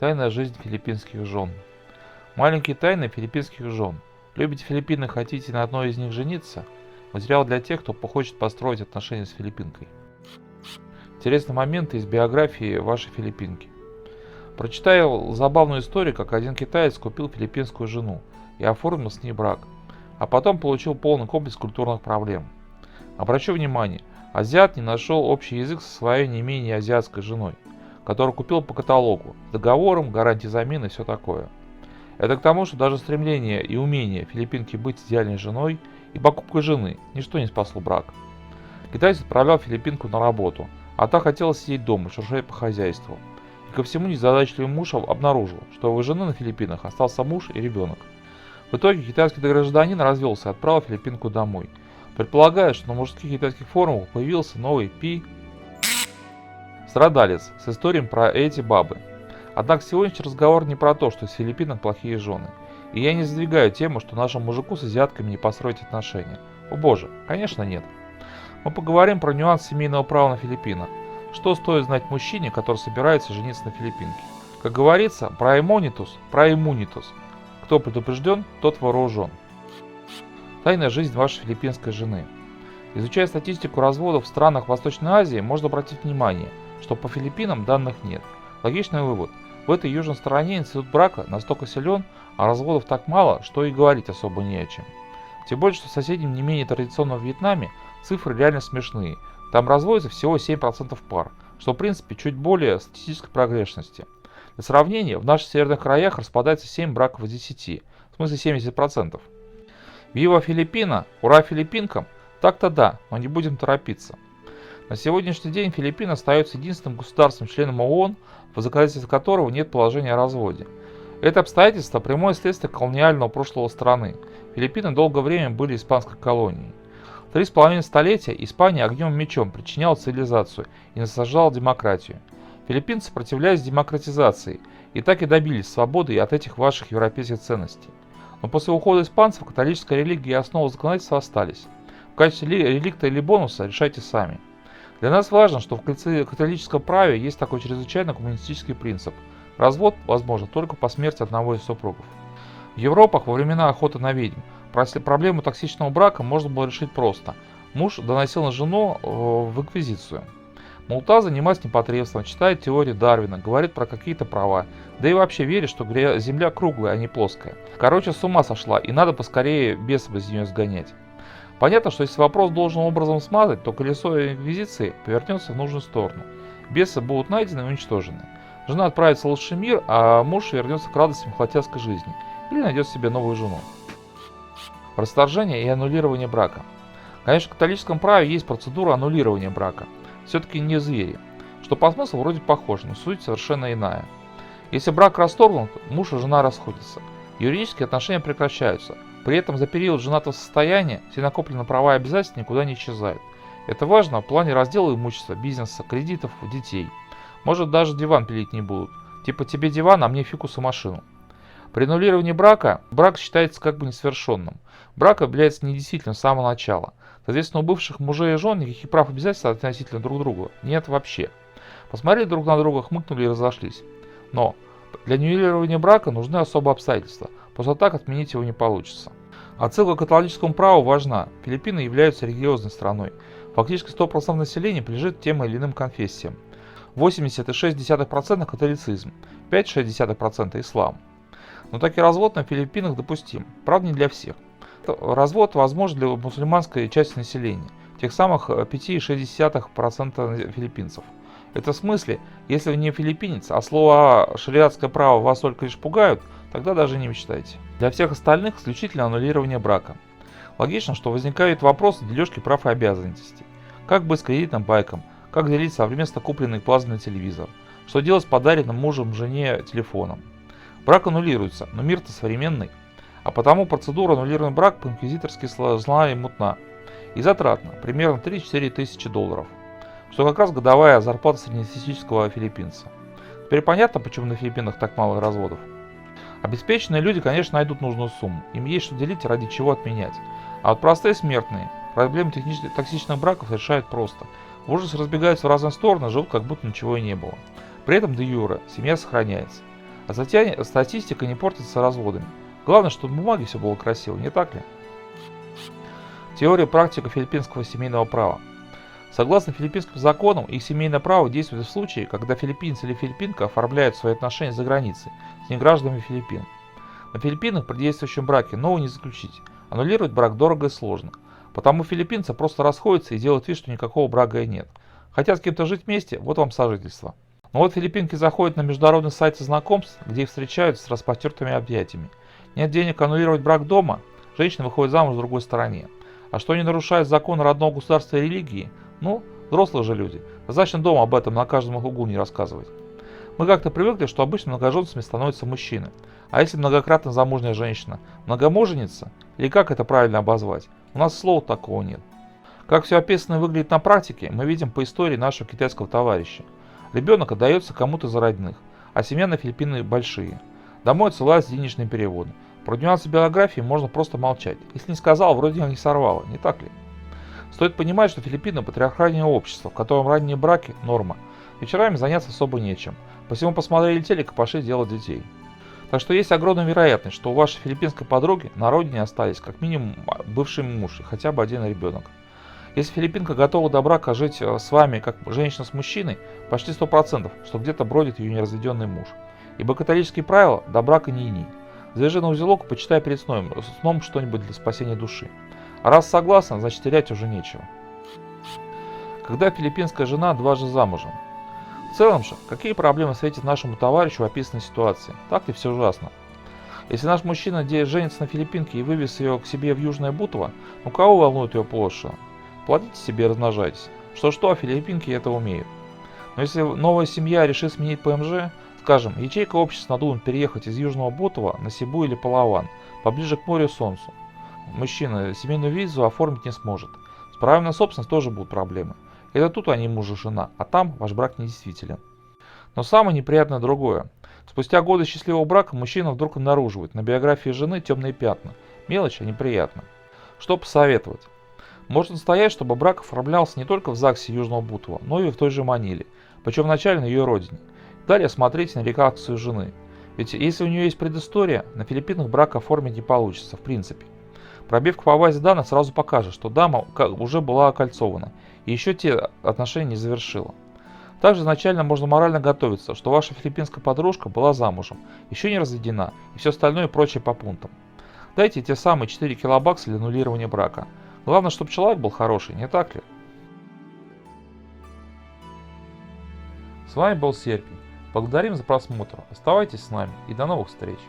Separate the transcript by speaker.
Speaker 1: Тайная жизнь филиппинских жен. Маленькие тайны филиппинских жен. Любите Филиппины, хотите на одной из них жениться? Материал для тех, кто хочет построить отношения с филиппинкой. Интересные моменты из биографии вашей филиппинки. Прочитал забавную историю, как один китаец купил филиппинскую жену и оформил с ней брак, а потом получил полный комплекс культурных проблем. Обращу внимание, азиат не нашел общий язык со своей не менее азиатской женой, которую купил по каталогу, с договором, гарантией замены и все такое. Это к тому, что даже стремление и умение филиппинки быть идеальной женой и покупка жены ничто не спасло брак. Китаец отправлял филиппинку на работу, а та хотела сидеть дома, шуршать по хозяйству. И ко всему незадачливый муж обнаружил, что у его жены на Филиппинах остался муж и ребенок. В итоге китайский гражданин развелся и отправил филиппинку домой, предполагая, что на мужских китайских форумах появился новый страдалец с историей про эти бабы. Однако сегодняшний разговор не про то, что из Филиппинок плохие жены. И я не сдвигаю тему, что нашему мужику с азиатками не построить отношения. О боже, конечно нет. Мы поговорим про нюанс семейного права на Филиппинах. Что стоит знать мужчине, который собирается жениться на филиппинке? Как говорится, про имунитус. Кто предупрежден, тот вооружен. Тайная жизнь вашей филиппинской жены. Изучая статистику разводов в странах Восточной Азии, можно обратить внимание, что по Филиппинам данных нет. Логичный вывод. В этой южной стороне институт брака настолько силен, а разводов так мало, что и говорить особо не о чем. Тем более, что в соседнем не менее традиционном Вьетнаме цифры реально смешные. Там разводится всего 7% пар, что в принципе чуть более статистической прогрешности. Для сравнения, в наших северных краях распадается 7 браков из 10, в смысле 70%. Вива Филиппина, ура филиппинкам, так-то да, но не будем торопиться. На сегодняшний день Филиппины остаются единственным государством-членом ООН, в законодательстве которого нет положения о разводе. Это обстоятельство – прямое следствие колониального прошлого страны. Филиппины долгое время были испанской колонией. 3,5 столетия Испания огнем и мечом причиняла цивилизацию и насаждала демократию. Филиппинцы сопротивлялись демократизации и так и добились свободы от этих ваших европейских ценностей. Но после ухода испанцев католическая религия и основы законодательства остались. В качестве реликта или бонуса решайте сами. Для нас важно, что в католическом праве есть такой чрезвычайно коммунистический принцип. Развод возможен только по смерти одного из супругов. В Европах во времена охоты на ведьм проблему токсичного брака можно было решить просто. Муж доносил на жену в инквизицию. Мол, та занимается непотребством, читает теории Дарвина, говорит про какие-то права, да и вообще верит, что земля круглая, а не плоская. Короче, с ума сошла, и надо поскорее бесов из нее сгонять. Понятно, что если вопрос должным образом смазать, то колесо инквизиции повернется в нужную сторону. Бесы будут найдены и уничтожены. Жена отправится в лучший мир, а муж вернется к радостям холостяцкой жизни или найдет себе новую жену. Расторжение и аннулирование брака. Конечно, в католическом праве есть процедура аннулирования брака. Все-таки не звери. Что по смыслу вроде похоже, но суть совершенно иная. Если брак расторгнут, муж и жена расходятся. Юридические отношения прекращаются. При этом за период женатого состояния все накопленные права и обязательства никуда не исчезают. Это важно в плане раздела имущества, бизнеса, кредитов, детей. Может, даже диван пилить не будут. Типа тебе диван, а мне фикус и машину. При аннулировании брака, брак считается как бы несовершенным. Брак является недействительным с самого начала. Соответственно, у бывших мужей и жен никаких прав и обязательств относительно друг друга нет вообще. Посмотрели друг на друга, хмыкнули и разошлись. Но для аннулирования брака нужны особые обстоятельства. Просто так отменить его не получится. Отсылка к католическому праву важна. Филиппины являются религиозной страной. Фактически 100% населения принадлежит тем или иным конфессиям. 80,6% католицизм, 5,6% ислам. Но так и развод на Филиппинах допустим. Правда, не для всех. Развод возможен для мусульманской части населения, тех самых 5,6% филиппинцев. Это в смысле, если вы не филиппинец, а слова шариатское право вас только лишь пугают, тогда даже не мечтайте. Для всех остальных исключительно аннулирование брака. Логично, что возникают вопросы дележки прав и обязанностей. Как быть с кредитным байком, как делить совместно купленный плазменный телевизор, что делать с подаренным мужем жене телефоном. Брак аннулируется, но мир-то современный. А потому процедура аннулирования брака по-инквизиторски сложна и мутна. И затратна, примерно 3-4 тысячи долларов. Что как раз годовая зарплата среднестатистического филиппинца. Теперь понятно, почему на Филиппинах так мало разводов. Обеспеченные люди, конечно, найдут нужную сумму. Им есть что делить, ради чего отменять. А вот простые смертные проблемы токсичных браков решают просто. В ужасе разбегаются в разные стороны, живут как будто ничего и не было. При этом де юре семья сохраняется. А затем статистика не портится разводами. Главное, чтобы на бумаге все было красиво, не так ли? Теория и практика филиппинского семейного права. Согласно филиппинским законам, их семейное право действует в случае, когда филиппинец или филиппинка оформляют свои отношения за границей с негражданами Филиппин. На Филиппинах при действующем браке нового не заключить. Аннулировать брак дорого и сложно. Потому филиппинцы просто расходятся и делают вид, что никакого брака и нет. Хотят с кем-то жить вместе, вот вам сожительство. Но вот филиппинки заходят на международный сайт знакомств, где их встречают с распростертыми объятиями. Нет денег аннулировать брак дома, женщина выходит замуж в другой стороне. А что не нарушает закон родного государства и религии? Ну, взрослые же люди. Зачем дома об этом на каждом углу не рассказывать? Мы как-то привыкли, что обычно многоженцами становятся мужчины. А если многократно замужняя женщина? Многомуженица? Или как это правильно обозвать? У нас слова такого нет. Как все описанное выглядит на практике, мы видим по истории нашего китайского товарища. Ребенок отдается кому-то за родных, а семья на Филиппины большие. Домой отсылаются денежные переводы. Про нюансы биографии можно просто молчать. Если не сказал, вроде не сорвало, не так ли? Стоит понимать, что Филиппины – патриархальное общество, в котором ранние браки – норма. Вечерами заняться особо нечем. Посему посмотрели телек и пошли делать детей. Так что есть огромная вероятность, что у вашей филиппинской подруги на родине остались как минимум бывший муж и хотя бы один ребенок. Если филиппинка готова до брака жить с вами как женщина с мужчиной, почти 100%, что где-то бродит ее неразведенный муж. Ибо католические правила до брака не ини. Завяжи на узелок и почитай перед сном что-нибудь для спасения души. А раз согласна, значит терять уже нечего. Когда филиппинская жена дважды замужем? В целом же, какие проблемы светят нашему товарищу в описанной ситуации? Так ли все ужасно? Если наш мужчина женится на филиппинке и вывез ее к себе в Южное Бутово, ну кого волнует ее прошлое? Платите себе и размножайтесь. Что-что, а филиппинки это умеют. Но если новая семья решит сменить ПМЖ, скажем, ячейка общества надумает переехать из Южного Бутова на Сибу или Палаван, поближе к морю и солнцу. Мужчина семейную визу оформить не сможет. С правом на собственность тоже будут проблемы. Это тут они муж и жена, а там ваш брак недействителен. Но самое неприятное другое. Спустя годы счастливого брака мужчина вдруг обнаруживает на биографии жены темные пятна. Мелочь, а неприятно. Что посоветовать? Можно настоять, чтобы брак оформлялся не только в ЗАГСе Южного Бутова, но и в той же Маниле, причем вначале на ее родине. Далее смотрите на реакцию жены. Ведь если у нее есть предыстория, на Филиппинах брак оформить не получится, в принципе. Пробивка по базе данных сразу покажет, что дама уже была окольцована и еще те отношения не завершила. Также изначально можно морально готовиться, что ваша филиппинская подружка была замужем, еще не разведена и все остальное прочее по пунктам. Дайте те самые 4 килобакса для аннулирования брака. Главное, чтобы человек был хороший, не так ли? С вами был Серпий. Благодарим за просмотр. Оставайтесь с нами и до новых встреч.